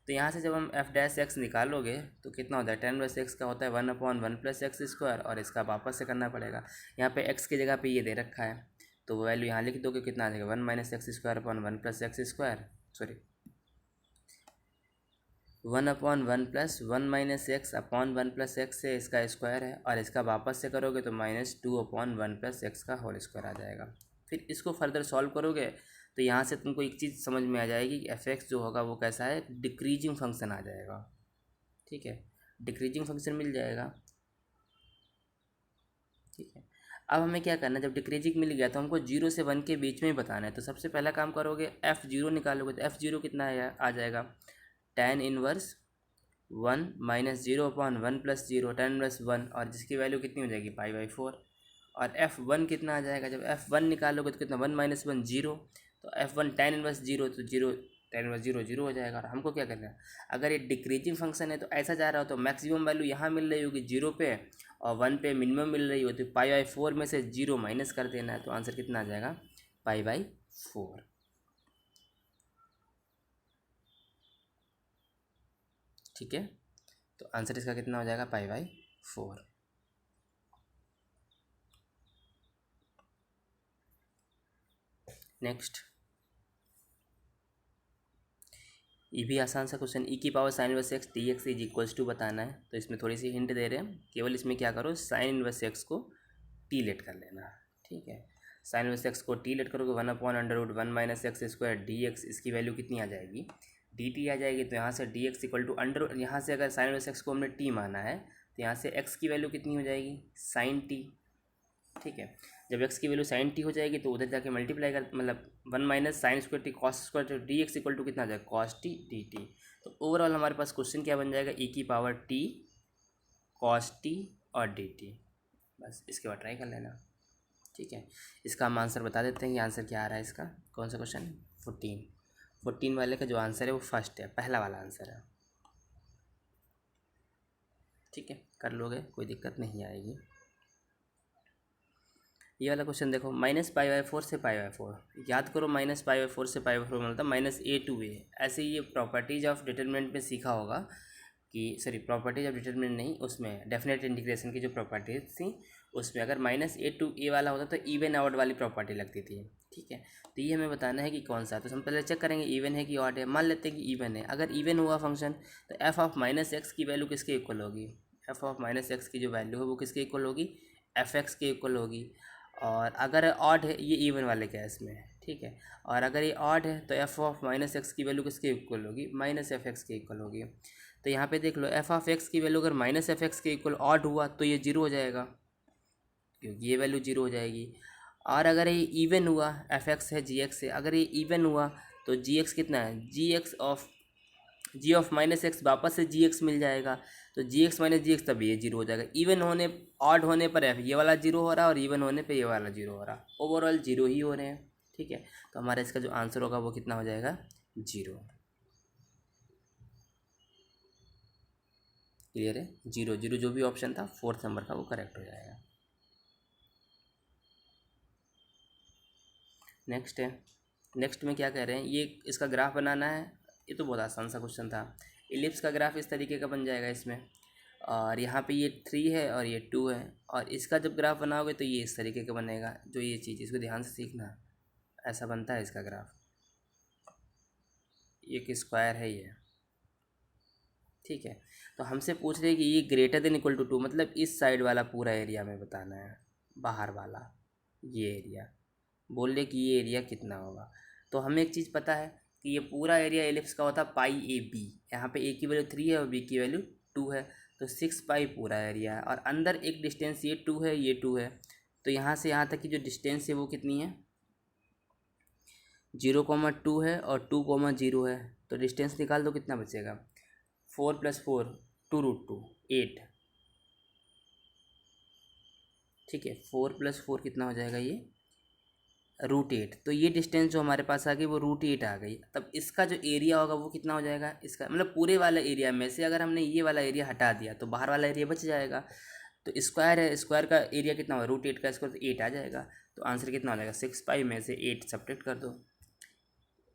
तो यहाँ से जब हम एफ डैश एक्स निकालोगे तो कितना होता है tan इनवर्स एक्स का होता है 1/1 प्लस एक्स स्क्वायर, और इसका वापस से करना पड़ेगा। यहाँ पे एक्स की जगह पे ये दे रखा है तो वो वैल्यू यहाँ लिख दोगे, कितना आ जाएगा 1 minus x square upon 1 plus x square, sorry 1/1 plus 1 minus x upon 1 plus x से इसका स्क्वायर है, और इसका वापस से करोगे तो -2/1 प्लस एक्स का होल स्क्वायर आ जाएगा। फिर इसको फर्दर सॉल्व करोगे तो यहाँ से तुमको एक चीज़ समझ में आ जाएगी कि एफ एक्स जो होगा वो कैसा है, डिक्रीजिंग फंक्शन आ जाएगा। ठीक है, डिक्रीजिंग फंक्शन मिल जाएगा। ठीक है, अब हमें क्या करना है, जब डिक्रीजिंग मिल गया तो हमको 0 से 1 के बीच में ही बताना है। तो सबसे पहला काम करोगे f0 निकालोगे, तो f0 कितना आ जाएगा tan inverse 1 minus 0/1 plus 0 tan inverse 1, और जिसकी वैल्यू कितनी हो जाएगी π/4। और f1 कितना आ जाएगा, जब f1 निकालोगे तो कितना 1 माइनस 1 0, तो f1 tan इनवर्स 0, तो 0 tan इनवर्स 0 0 हो जाएगा। और हमको क्या करना है, अगर ये डिक्रीजिंग फंक्शन है तो ऐसा जा रहा हो तो मैक्सिमम वैल्यू यहाँ मिल रही होगी 0 पे, और 1 पे मिनिमम मिल रही हो, तो π/4 में से 0 माइनस कर देना है, तो आंसर कितना आ जाएगा π/4। ठीक है, तो आंसर इसका कितना हो जाएगा π/4। नेक्स्ट, ये भी आसान सा क्वेश्चन, ई की power sine inverse X D X is equals to बताना है। तो इसमें थोड़ी सी हिंट दे रहे हैं, केवल इसमें क्या करो साइन इनवर्स एक्स को टी लेट कर लेना। ठीक है, साइन इनवर्स एक्स को टी लेट करोगे 1/√1 minus x square D x, इसकी वैल्यू कितनी आ जाएगी डी टी आ जाएगी। तो यहाँ से D X equal to under, यहाँ से अगर साइन इनवर्स एक्स को हमने टी माना है तो यहाँ से एक्स की वैल्यू कितनी हो जाएगी साइन टी। ठीक है, जब एक्स की वैल्यू साइन टी हो जाएगी तो उधर जाके मल्टीप्लाई कर, मतलब 1 minus sine square T cos square, तो डी एक्स इक्वल टू कितना आ जाएगा कॉस टी डी टी। तो ओवरऑल हमारे पास क्वेश्चन क्या बन जाएगा, ई की पावर टी कॉस टी और डी टी। बस इसके बाद ट्राई कर लेना। ठीक है, इसका हम आंसर बता देते हैं कि आंसर क्या आ रहा है इसका, कौन सा क्वेश्चन 14। 14 वाले का जो आंसर है वो फर्स्ट है, पहला वाला आंसर है। ठीक है, कर लोगे, कोई दिक्कत नहीं आएगी। ये वाला क्वेश्चन देखो, -π/4 से π/4, याद करो -π/4 से π/4 मतलब -a to a। ऐसे ही ये प्रॉपर्टीज ऑफ डिटरमिनेंट में सीखा होगा कि, सॉरी प्रॉपर्टीज ऑफ डिटरमिनेंट नहीं, उसमें डेफिनेट इंटीग्रेशन की जो प्रॉपर्टीज थी उसमें अगर -a to a वाला होता तो इवन ऑड वाली प्रॉपर्टी लगती थी। ठीक है, तो ये हमें बताना है कि कौन सा। तो हम पहले चेक करेंगे इवन है कि ऑड है। मान लेते हैं कि इवन है। अगर इवन हुआ फंक्शन तो f(-x) की वैल्यू किसके इक्वल होगी? f(-x) की जो वैल्यू है वो किसके इक्वल होगी? f(x) के इक्वल होगी। और अगर ऑड है, ये इवन वाले केस में, ठीक है, और अगर ये ऑड है तो f(-x) की वैल्यू किसके इक्वल होगी? -f(x) के इक्वल होगी। तो यहाँ पे देख लो, f(x) की वैल्यू अगर -f(x) के इक्वल ऑड हुआ तो ये जीरो हो जाएगा, क्योंकि ये वैल्यू जीरो हो जाएगी। और अगर ये इवन हुआ, f(x) है g(x) है, अगर ये इवन हुआ तो g(x) कितना है? g ऑफ -x वापस से gx मिल जाएगा, तो gx माइनस gx तब ये जीरो हो जाएगा। इवन होने, ऑड होने पर ये वाला जीरो हो रहा है और इवन होने पे ये वाला जीरो हो रहा है, ओवरऑल जीरो ही हो रहे हैं। ठीक है, तो हमारा इसका जो आंसर होगा वो कितना हो जाएगा? जीरो। क्लियर है? जीरो जीरो जो भी ऑप्शन था फोर्थ नंबर का वो करेक्ट हो जाएगा। नेक्स्ट है, नेक्स्ट में क्या कह रहे हैं, ये इसका ग्राफ बनाना है। ये तो बहुत आसान सा क्वेश्चन था। इलिप्स का ग्राफ इस तरीके का बन जाएगा इसमें, और यहाँ पे ये 3 है और ये 2 है, और इसका जब ग्राफ बनाओगे तो ये इस तरीके का बनेगा। जो ये चीज़, इसको ध्यान से सीखना, ऐसा बनता है इसका ग्राफ। एक स्क्वायर है ये, ठीक है। तो हमसे पूछ रहे हैं कि ये ग्रेटर देन इक्वल टू 2, मतलब इस साइड वाला पूरा एरिया में बताना है, बाहर वाला ये एरिया। बोल रहे कि ये एरिया कितना होगा। तो हमें एक चीज़ पता है कि ये पूरा एरिया एलिप्स का होता है π/AB। यहाँ पे a की वैल्यू 3 है और b की वैल्यू 2 है, तो 6π पूरा एरिया है। और अंदर एक डिस्टेंस ये 2 है, ये 2 है, तो यहाँ से यहाँ तक की जो डिस्टेंस है वो कितनी है? 0,2 है और 2,0 है। तो डिस्टेंस निकाल दो, कितना बचेगा? 4 + 4 2√2 8। ठीक है, 4 + 4 कितना हो जाएगा? ये √8। तो ये डिस्टेंस जो हमारे पास आ गई वो √8 आ गई। तब इसका जो एरिया होगा वो कितना हो जाएगा? इसका मतलब पूरे वाला एरिया में से अगर हमने ये वाला एरिया हटा दिया तो बाहर वाला एरिया बच जाएगा। तो स्क्वायर है, स्क्वायर का एरिया कितना होगा? √8 का स्क्वायर तो 8 आ जाएगा। तो आंसर कितना हो जाएगा? 6π में से 8 सब्ट्रैक्ट कर दो।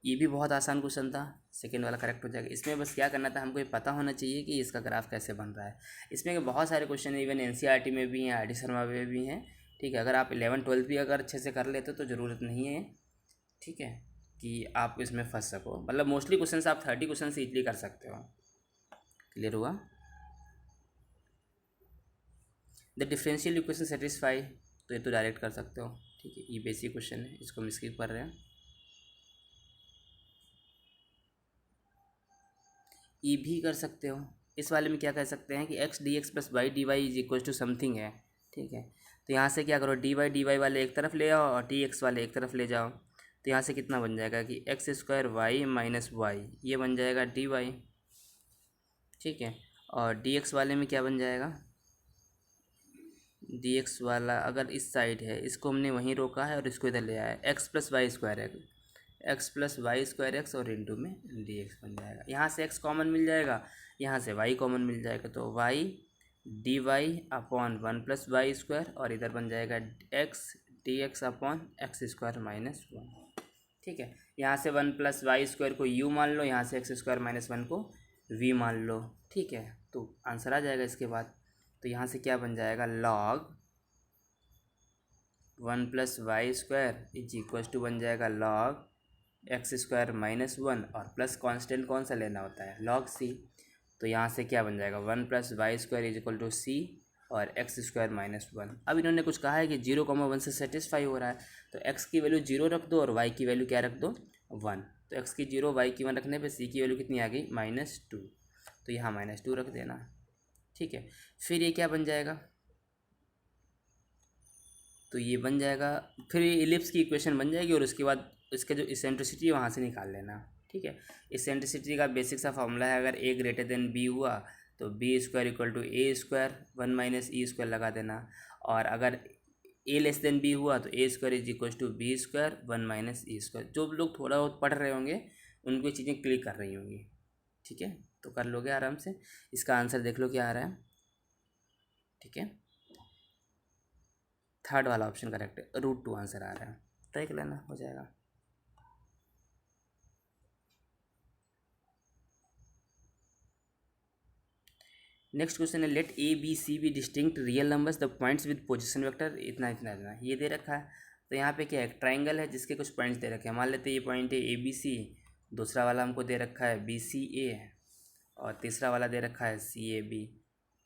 ये भी बहुत आसान क्वेश्चन था, सेकेंड वाला करेक्ट हो जाएगा। इसमें बस क्या करना था, हमको ये पता होना चाहिए कि इसका ग्राफ कैसे बन रहा है। इसमें बहुत सारे क्वेश्चन इवन NCERT में भी हैं, RD शर्मा में भी हैं। ठीक है, अगर आप 11-12 भी अगर अच्छे से कर लेते तो ज़रूरत नहीं है, ठीक है, कि आप इसमें फंस सको। मतलब मोस्टली क्वेश्चन आप 30 क्वेश्चन से इजली कर सकते हो। क्लियर हुआ? द डिफरेंशियल इक्वेशन सेटिस्फाई, तो ये तो डायरेक्ट कर सकते हो। ठीक है, ये बेसिक क्वेश्चन है, इसको हम स्किप कर रहे हैं। ये भी कर सकते हो। इस वाले में क्या कह सकते हैं कि x dx + y dy is equal to something है। ठीक है, तो यहाँ से क्या करो, dy वाले एक तरफ ले आओ और dx वाले एक तरफ ले जाओ। तो यहाँ से कितना बन जाएगा कि x² y - y, ये बन जाएगा dy। ठीक है, और dx वाले में क्या बन जाएगा? dx वाला अगर इस साइड है, इसको हमने वहीं रोका है और इसको इधर ले आया, x + y² है, x + y² x और इंटू में dx बन जाएगा। यहाँ से x कॉमन मिल जाएगा, यहाँ से y कॉमन मिल जाएगा, तो y dy/1 + y², और इधर बन जाएगा x dx/x² - 1। ठीक है, यहाँ से 1 + y² को u मान लो, यहाँ से x² - 1 को v मान लो। ठीक है, तो आंसर आ जाएगा इसके बाद। तो यहाँ से क्या बन जाएगा? log 1 + y² is equal to बन जाएगा log x² - 1, और प्लस कांस्टेंट कौन सा लेना होता है? log c। तो यहाँ से क्या बन जाएगा? 1 + y² is equal to c और x² - 1। अब इन्होंने कुछ कहा है कि 0,1 से सेटिस्फाई हो रहा है, तो x की वैल्यू 0 रख दो और y की वैल्यू क्या रख दो? 1। तो x की 0 y की 1 रखने पे c की वैल्यू कितनी आ गई? -2। तो यहाँ -2 रख देना। ठीक है, फिर ये क्या बन जाएगा? तो ये बन जाएगा, फिर ये इलिप्स की इक्वेशन बन जाएगी, और उसके बाद इसका जो इसेंट्रिसिटी है वहाँ से निकाल लेना। ठीक है, इसेंट्रिसिटी का बेसिक सा फॉर्मूला है, अगर a > b हुआ तो b² = a², 1 - e² लगा देना, और अगर a b हुआ तो a² = b², 1 - e²। जो लोग थोड़ा बहुत पढ़ रहे होंगे उनको ये चीज़ें क्लिक कर रही होंगी। ठीक है, तो कर लोगे आराम से। इसका आंसर देख लो क्या आ रहा है। ठीक है, थर्ड वाला ऑप्शन करेक्ट है, √2 आंसर आ रहा है, ट्राई कर लेना, हो जाएगा। नेक्स्ट क्वेश्चन है, let A B C be distinct real numbers, the points with position vector इतना इतना इतना, ये दे रखा है। तो यहाँ पे क्या है, ट्राइंगल है जिसके कुछ पॉइंट्स दे रखे हैं। मान लेते हैं ये पॉइंट है ए बी सी, दूसरा वाला हमको दे रखा है बी सी ए, और तीसरा वाला दे रखा है सी ए बी।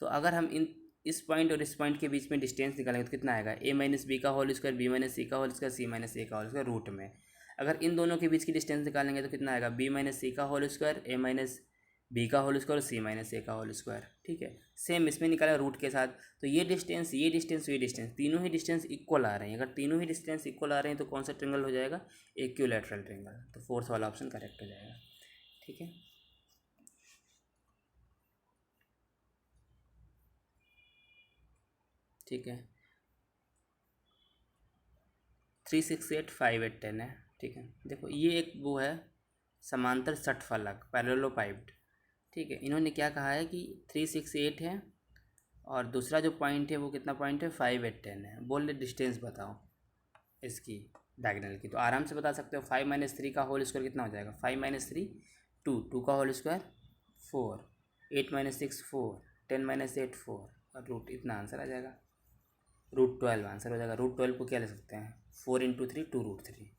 तो अगर हम इन इस पॉइंट और इस पॉइंट के बीच में डिस्टेंस निकालेंगे तो कितना आएगा, ए माइनस बी का होल स्क्वायर, बी माइनस सी का होल स्क्वायर, सी माइनस ए का होल स्क्वायर रूट में। अगर इन दोनों के बीच की डिस्टेंस निकालेंगे तो कितना आएगा, बी माइनस सी का होल स्क्वायर, ए माइनस बी का होल स्क्वायर, सी माइनस ए का होल स्क्वायर। ठीक है, सेम इसमें निकाला रूट के साथ। तो ये डिस्टेंस, ये डिस्टेंस, ये डिस्टेंस, तीनों ही डिस्टेंस इक्वल आ रहे हैं। अगर तीनों ही डिस्टेंस इक्वल आ रहे हैं तो कौन सा ट्रेंगल हो जाएगा, इक्विलैटरल ट्रेंगल। तो फोर्थ वाला ऑप्शन करेक्ट हो जाएगा। ठीक है, ठीक है, 3 6 8 5 8 10 है। ठीक है, देखो ये एक वो है समांतर षटफलक, पैरेललोपाइप्ड। ठीक है, इन्होंने क्या कहा है कि 3 6 8 है, और दूसरा जो पॉइंट है वो कितना पॉइंट है, 5 8 10 है। बोल रहे डिस्टेंस बताओ इसकी डायगोनल की, तो आराम से बता सकते हो। 5 - 3 का होल स्क्वायर कितना हो जाएगा, 5 - 3 2, 2 का होल स्क्वायर 4, 8 - 6 4, 10 - 8 4, और रूट इतना आंसर आ जाएगा। √12 आंसर हो जाएगा। √12 को क्या ले सकते हैं, 4 × 3 2√3,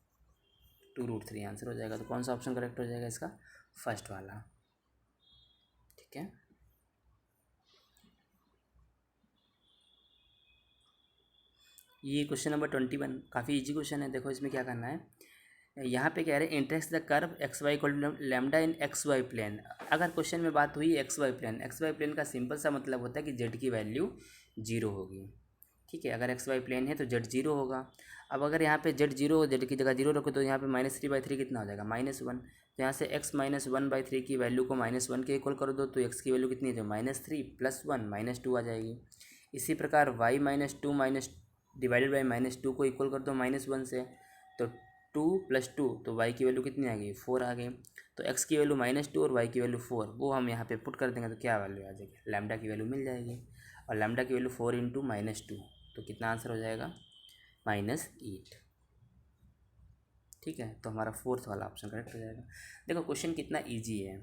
2√3 आंसर हो जाएगा। तो कौन सा ऑप्शन करेक्ट हो जाएगा इसका, फर्स्ट वाला। ठीक है, ये क्वेश्चन नंबर 21 काफ़ी इजी क्वेश्चन है। देखो इसमें क्या करना है, यहाँ पे कह रहे हैं intersect the curve X Y equal to lambda in X Y plane. अगर क्वेश्चन में बात हुई X Y plane, X Y plane का सिंपल सा मतलब होता है कि जेड की वैल्यू 0 होगी। ठीक है, अगर एक्स वाई प्लेन है तो जेड 0 होगा। अब अगर यहाँ पे जेड 0, जेड की जगह 0 रखो तो यहाँ पे -3/3 कितना हो जाएगा, -1। तो यहाँ से x -1/3 की वैल्यू को -1 के इक्वल कर दो तो x की वैल्यू कितनी है, 3 + 1 -2 आ जाएगी। इसी प्रकार y -2 डिवाइडेड बाई -2 को इक्वल कर दो -1 से, तो 2 + 2, तो y की वैल्यू कितनी आ गई, 4 आ गई। तो x की वैल्यू -2 और y की वैल्यू 4, वो हम यहाँ पे पुट कर देंगे तो क्या वैल्यू आ जाएगी, लैम्डा की वैल्यू मिल जाएगी। और लैम्डा की वैल्यू 4 × -2, तो कितना आंसर हो जाएगा, -8। ठीक है, तो हमारा फोर्थ वाला ऑप्शन करेक्ट हो जाएगा। देखो क्वेश्चन कितना इजी है,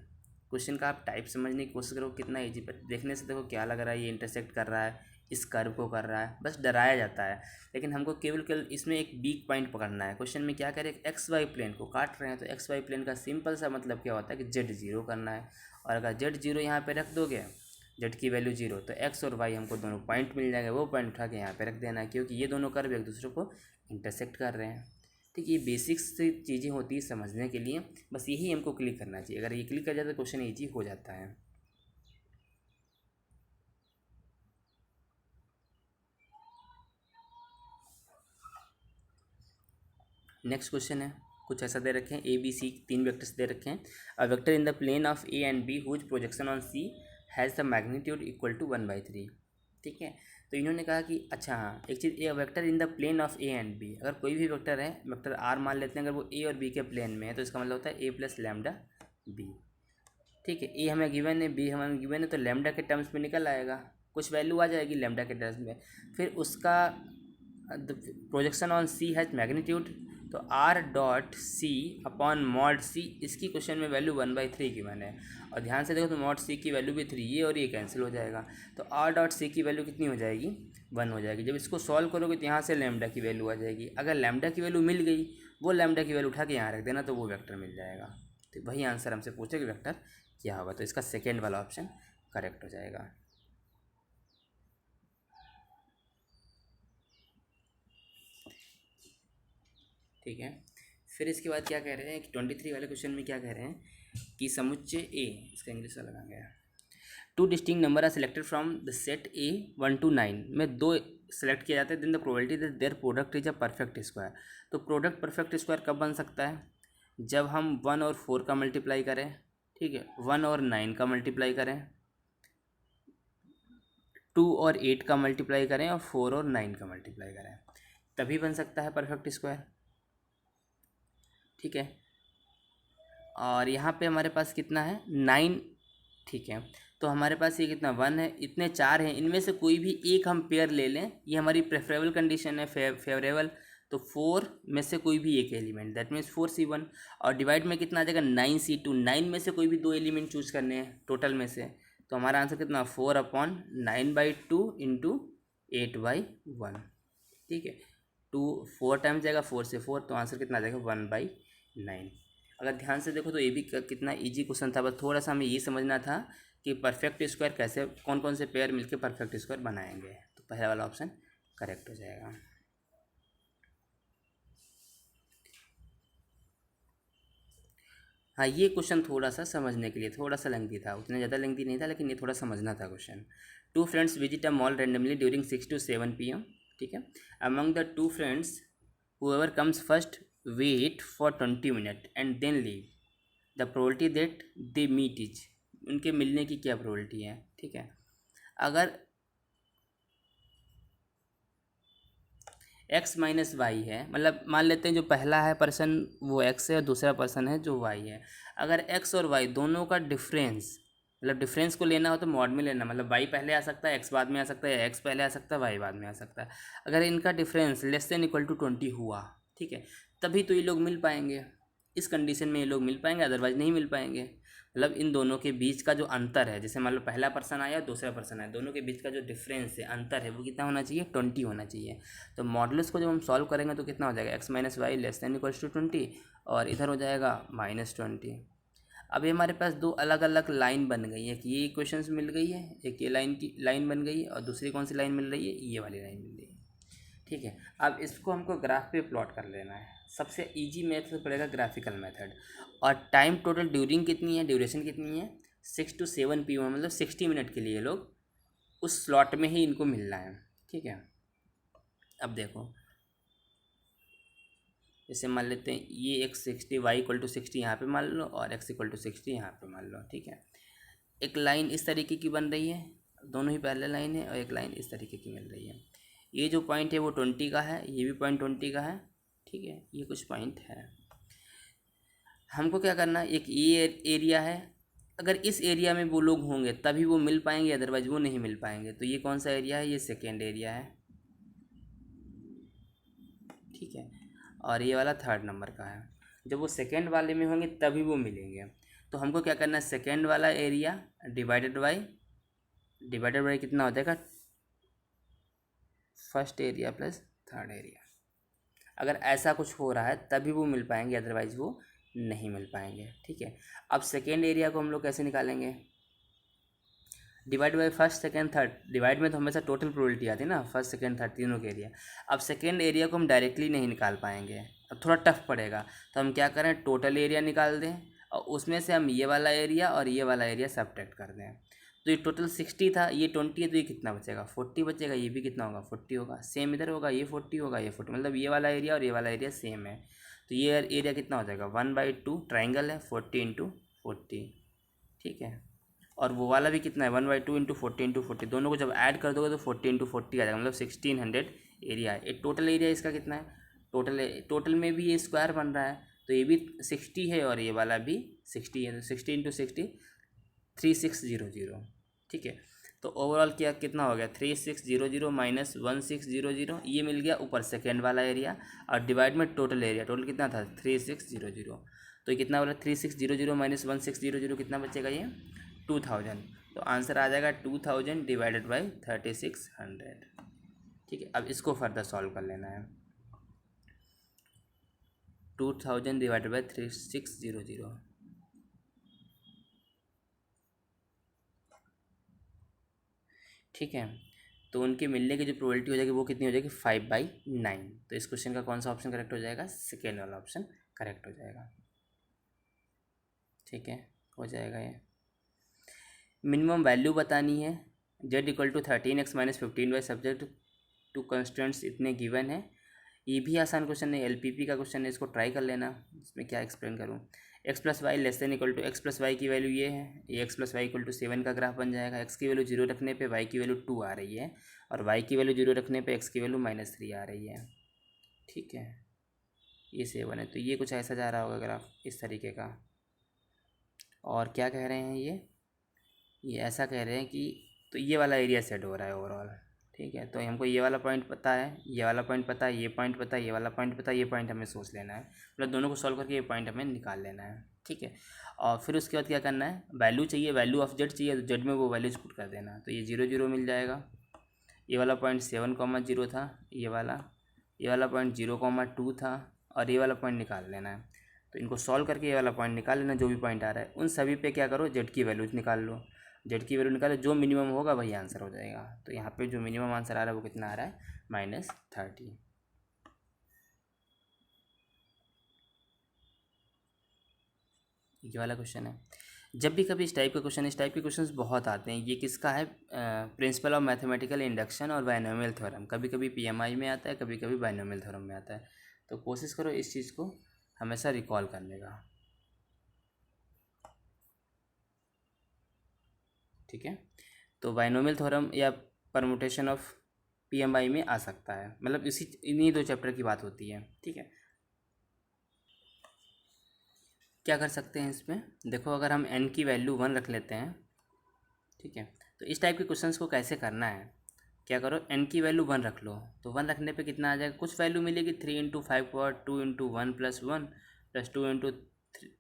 क्वेश्चन का आप टाइप समझने की कोशिश करो कितना इजी, पर देखने से देखो क्या लग रहा है, ये इंटरसेक्ट कर रहा है, इस कर्व को कर रहा है, बस डराया जाता है। लेकिन हमको केवल इसमें एक वीक पॉइंट पकड़ना है। क्वेश्चन में क्या करें, एक्स वाई प्लेन को काट रहे हैं, तो एक्स वाई प्लेन का सिंपल सा मतलब क्या होता है कि जेड 0 करना है। और अगर जेड 0 यहाँ पे रख दोगे, जेड की वैल्यू 0, तो एक्स और वाई हमको दोनों पॉइंट मिल जाएंगे, वो पॉइंट उठा के यहाँ पे रख देना है, क्योंकि ये दोनों कर्व एक दूसरे को इंटरसेक्ट कर रहे हैं। ठीक, ये बेसिक्स से चीज़ें होती है समझने के लिए, बस यही हमको क्लिक करना चाहिए। अगर ये क्लिक कर जाए तो क्वेश्चन ईजी हो जाता है। नेक्स्ट क्वेश्चन है, कुछ ऐसा दे रखे हैं, ए बी सी 3 वेक्टर्स दे रखे हैं। A vector in the plane of A and B whose projection on C has the magnitude equal to 1/3। ठीक है, तो इन्होंने कहा कि अच्छा हाँ, एक चीज़, a vector in the plane of A and B, अगर कोई भी वेक्टर है, वेक्टर आर मान लेते हैं, अगर वो ए और बी के प्लेन में है तो इसका मतलब होता है a + लैम्डा बी। ठीक है, ए हमें गिवन है, बी हमें गिवन है, तो लैम्डा के टर्म्स में निकल आएगा, कुछ वैल्यू आ जाएगी लैम्डा के टर्म्स में। फिर उसका projection on C has magnitude, तो R.C/mod C, इसकी क्वेश्चन में वैल्यू 1/3 की मैंने, और ध्यान से देखो तो mod C की वैल्यू भी 3, ये और ये कैंसिल हो जाएगा, तो R.C की वैल्यू कितनी हो जाएगी, 1 हो जाएगी। जब इसको सॉल्व करोगे तो यहाँ से लैम्डा की वैल्यू आ जाएगी। अगर लैम्डा की वैल्यू मिल गई, वो लैम्डा की वैल्यू उठा के यहाँ रख देना, तो वो वेक्टर मिल जाएगा। तो वही आंसर हमसे पूछे कि वेक्टर क्या होगा, तो इसका सेकेंड वाला ऑप्शन करेक्ट हो जाएगा। ठीक है, फिर इसके बाद क्या कह रहे हैं कि 23 वाले क्वेश्चन में क्या कह रहे हैं कि समुच्चय ए, इसका इंग्लिश वाला कहाँ गया, 2 distinct number are selected from the set A 1 to 9 में 2 सेलेक्ट किया जाता है, then the probability that their product is a perfect square. तो प्रोडक्ट परफेक्ट स्क्वायर कब बन सकता है, जब हम 1 और 4 का मल्टीप्लाई करें, ठीक है, 1 और 9 का मल्टीप्लाई करें, 2 और 8 का मल्टीप्लाई करें, और 4 और 9 का मल्टीप्लाई करें, तभी बन सकता है परफेक्ट स्क्वायर। ठीक है, और यहाँ पे हमारे पास कितना है 9, ठीक है। तो हमारे पास ये कितना 1 है, इतने 4 हैं, इनमें से कोई भी एक हम पेयर ले लें, ये हमारी प्रेफरेबल कंडीशन है, फेवरेबल। तो 4 में से कोई भी एक एलिमेंट, दैट मीन्स 4C1, और डिवाइड में कितना आ जाएगा 9C2, 9 में से कोई भी 2 एलिमेंट चूज करने हैं टोटल में से। तो हमारा आंसर कितना 4/9/2 इंटू 8/1, ठीक है। 4 टाइम्स जाएगा 4 से 4, तो आंसर कितना आ जाएगा 1/9। अगर ध्यान से देखो तो ये भी कितना इजी क्वेश्चन था, बस थोड़ा सा हमें ये समझना था कि परफेक्ट स्क्वायर कैसे, कौन कौन से पेयर मिलके परफेक्ट स्क्वायर बनाएंगे। तो पहला वाला ऑप्शन करेक्ट हो जाएगा। हाँ, ये क्वेश्चन थोड़ा सा समझने के लिए थोड़ा सा लेंथी था, उतना ज़्यादा लेंथी नहीं था, लेकिन ये थोड़ा समझना था question. 2 friends visit a mall randomly during 6 to 7 PM, ठीक है। Among the 2 friends whoever comes first wait for 20 minutes and then leave, the probability that they meet is, उनके मिलने की क्या प्रोबेबिलिटी है, ठीक है। अगर x माइनस वाई है, मतलब मान लेते हैं जो पहला है पर्सन वो x है और दूसरा पर्सन है जो y है। अगर x और y दोनों का डिफरेंस, मतलब डिफरेंस को लेना हो तो मॉड में लेना, मतलब y पहले आ सकता है, x बाद में आ सकता है, या x पहले आ सकता है, y बाद में आ सकता है। अगर इनका difference less than equal to 20 हुआ, ठीक है, तभी तो ये लोग मिल पाएंगे। इस कंडीशन में ये लोग मिल पाएंगे, अदरवाइज नहीं मिल पाएंगे। मतलब इन दोनों के बीच का जो अंतर है, जैसे मान लो पहला पर्सन आया दूसरा पर्सन आया, दोनों के बीच का जो डिफरेंस है, अंतर है, वो कितना होना चाहिए 20 होना चाहिए। तो मॉडुलस को जब हम सॉल्व करेंगे तो कितना हो जाएगा x-y less than equals to 20, और इधर हो जाएगा -20। अब ये हमारे पास दो अलग अलग लाइन बन गई है, कि ये इक्वेशंस मिल गई है, एक ये लाइन की लाइन बन गई है, और दूसरी कौन सी लाइन मिल रही है, ये वाली लाइन मिल रही है, ठीक है। अब इसको हमको ग्राफ पे प्लॉट कर लेना है। सबसे इजी मेथड पड़ेगा ग्राफिकल मेथड। और टाइम टोटल ड्यूरिंग कितनी है, ड्यूरेशन कितनी है 6 to 7 PM, मतलब 60 मिनट के लिए लोग उस स्लॉट में ही इनको मिलना है, ठीक है। अब देखो जैसे मान लेते हैं ये एक 60, y=60 यहाँ पे मान लो, और x=60 यहाँ पे मान लो, ठीक है। एक लाइन इस तरीके की बन रही है, दोनों ही पैरेलल लाइन है, और एक लाइन इस तरीके की मिल रही है। ये जो पॉइंट है वो 20 का है, ये भी पॉइंट 20 का है, ठीक है। ये कुछ पॉइंट है, हमको क्या करना है, एक ये एरिया है, अगर इस एरिया में वो लोग होंगे तभी वो मिल पाएंगे, अदरवाइज वो नहीं मिल पाएंगे। तो ये कौन सा एरिया है, ये सेकेंड एरिया है, ठीक है। और ये वाला थर्ड नंबर का है। जब वो सेकेंड वाले में होंगे तभी वो मिलेंगे। तो हमको क्या करना है, सेकेंड वाला एरिया डिवाइडेड बाई कितना हो जाएगा, first area plus third area. अगर ऐसा कुछ हो रहा है तभी वो मिल पाएंगे, अदरवाइज वो नहीं मिल पाएंगे, ठीक है। अब सेकेंड एरिया को हम लोग कैसे निकालेंगे, divide by first second third. Divide में तो हमेशा टोटल प्रोबेबिलिटी आती है ना, फर्स्ट सेकेंड थर्ड तीनों के एरिया। अब सेकेंड एरिया को हम डायरेक्टली नहीं निकाल पाएंगे, अब थोड़ा टफ पड़ेगा। तो हम क्या करें, टोटल एरिया निकाल दें, और उसमें से हम ये वाला एरिया और ये वाला एरिया सब्ट्रैक्ट कर दें। तो ये टोटल 60 था, ये 20 है, तो ये कितना बचेगा 40 बचेगा, ये भी कितना होगा 40 होगा। सेम इधर होगा, ये 40 होगा, ये 40, मतलब ये वाला एरिया और ये वाला एरिया सेम है। तो ये एरिया कितना हो जाएगा 1/2, ट्राइंगल है 40 × 40, ठीक है। और वो वाला भी कितना है 1/2 × 40 × 40, दोनों को जब ऐड कर दोगे तो 40 × 40 आ जाएगा, मतलब 1600 एरिया है। ये टोटल एरिया इसका कितना है, टोटल में भी ये स्क्वायर बन रहा है, तो ये भी 60 है और ये वाला भी 60 है, तो 60 × 60 3600, ठीक है। तो ओवरऑल क्या कितना हो गया 3600 माइनस 1600, ये मिल गया ऊपर सेकेंड वाला एरिया, और डिवाइड में टोटल एरिया, टोटल कितना था 3600। तो ये कितना बोला 3600 माइनस 1600 कितना बचेगा, ये 2000। तो आंसर आ जाएगा 2000 डिवाइडेड बाई 3600, ठीक है। अब इसको फर्दर सॉल्व कर लेना है, 2000 डिवाइडेड बाई 3600, ठीक है। तो उनके मिलने की जो प्रोबेबिलिटी हो जाएगी वो कितनी हो जाएगी 5/9। तो इस क्वेश्चन का कौन सा ऑप्शन करेक्ट हो जाएगा, सेकेंड वाला ऑप्शन करेक्ट हो जाएगा, ठीक है। हो जाएगा ये। मिनिमम वैल्यू बतानी है, z=13x-15y सब्जेक्ट टू कंस्टेंट्स इतने गिवन है। ये भी आसान क्वेश्चन है, LPP का क्वेश्चन है, इसको ट्राई कर लेना। इसमें क्या एक्सप्लेन करूँ, x+y less than equal to x+y की वैल्यू ये है, ये x+y = 7 का ग्राफ बन जाएगा। x की वैल्यू 0 रखने पे y की वैल्यू 2 आ रही है, और y की वैल्यू 0 रखने पे x की वैल्यू -3 आ रही है, ठीक है। ये 7 है, तो ये कुछ ऐसा जा रहा होगा ग्राफ इस तरीके का, और क्या कह रहे हैं ये ऐसा कह रहे हैं कि तो ये वाला एरिया सेट हो रहा है ओवरऑल, ठीक है। तो हमको ये वाला पॉइंट पता है, ये वाला पॉइंट पता है, ये पॉइंट पता है, ये वाला पॉइंट पता है, ये पॉइंट हमें सोच लेना है, मतलब दोनों को सॉल्व करके ये पॉइंट हमें निकाल लेना है, ठीक है। और फिर उसके बाद क्या करना है, वैल्यू चाहिए, वैल्यू ऑफ जेड चाहिए, तो जेड में वो वैल्यूज पुट कर देना। तो ये 0 0 मिल जाएगा। ये वाला पॉइंट 7,0 था, ये वाला पॉइंट 0,2 था, और ये वाला पॉइंट निकाल लेना है। तो इनको सॉल्व करके ये वाला पॉइंट निकाल लेना, जो भी पॉइंट आ रहा है उन सभी पे क्या करो, जेड की वैल्यूज निकाल लो। जेड की वैल्यू निकालो, जो मिनिमम होगा वही आंसर हो जाएगा। तो यहाँ पे जो मिनिमम आंसर आ रहा है वो कितना आ रहा है, -30। ये वाला क्वेश्चन है। जब भी कभी इस टाइप के क्वेश्चंस बहुत आते हैं। ये किसका है, प्रिंसिपल ऑफ मैथमेटिकल इंडक्शन और बाइनोमियल थ्योरम। कभी कभी पीएमआई में आता है, कभी कभी बाइनोमियल थ्योरम में आता है। तो कोशिश करो इस चीज़ को हमेशा रिकॉल करने का, ठीक है। तो बाइनोमियल थ्योरम या परमुटेशन ऑफ पीएमआई में आ सकता है, मतलब इन्हीं दो चैप्टर की बात होती है, ठीक है। क्या कर सकते हैं इसमें, देखो अगर हम n की वैल्यू 1 रख लेते हैं, ठीक है। तो इस टाइप के क्वेश्चंस को कैसे करना है, क्या करो n की वैल्यू 1 रख लो। तो 1 रखने पे कितना आ जाएगा, कुछ वैल्यू मिलेगी 3 × 5 पावर 2 × 1 + 1 + 2 ×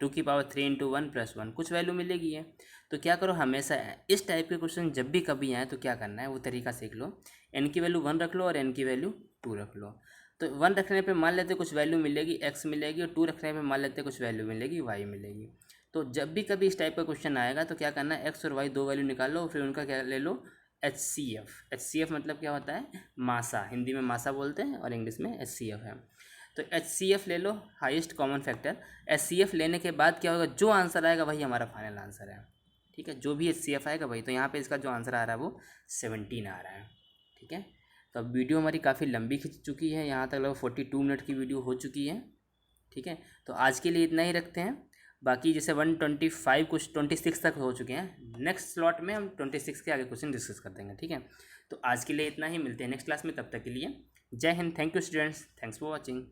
2 की पावर 3 × 1 + 1, कुछ वैल्यू मिलेगी है। तो क्या करो, हमेशा इस टाइप के क्वेश्चन जब भी कभी आए तो क्या करना है वो तरीका सीख लो। n की वैल्यू 1 रख लो और n की वैल्यू 2 रख लो। तो 1 रखने पे मान लेते कुछ वैल्यू मिलेगी x मिलेगी, और 2 रखने पे मान लेते कुछ वैल्यू मिलेगी y मिलेगी। तो जब भी कभी इस टाइप का क्वेश्चन आएगा तो क्या करना है, एक्स और वाई दो वैल्यू निकाल लो, और फिर उनका क्या ले लो, HCF मतलब क्या होता है, मासा, हिंदी में मासा बोलते हैं और इंग्लिश में HCF है। तो HCF ले लो, हाईएस्ट कॉमन फैक्टर। HCF लेने के बाद क्या होगा, जो आंसर आएगा वही हमारा फाइनल आंसर है, ठीक है। जो भी HCF आएगा वही। तो यहाँ पे इसका जो आंसर आ रहा है वो 17 आ रहा है, ठीक है। तो अब वीडियो हमारी काफ़ी लंबी खिंच चुकी है, यहाँ तक लगभग 42 मिनट की वीडियो हो चुकी है, ठीक है। तो आज के लिए इतना ही रखते हैं। बाकी जैसे 125 कुछ 26 तक हो चुके हैं, नेक्स्ट स्लॉट में हम 26 के आगे क्वेश्चन डिस्कस कर देंगे, ठीक है। तो आज के लिए इतना ही, मिलते हैं नेक्स्ट क्लास में, तब तक के लिए जय Hind. Thank you students, thanks for watching.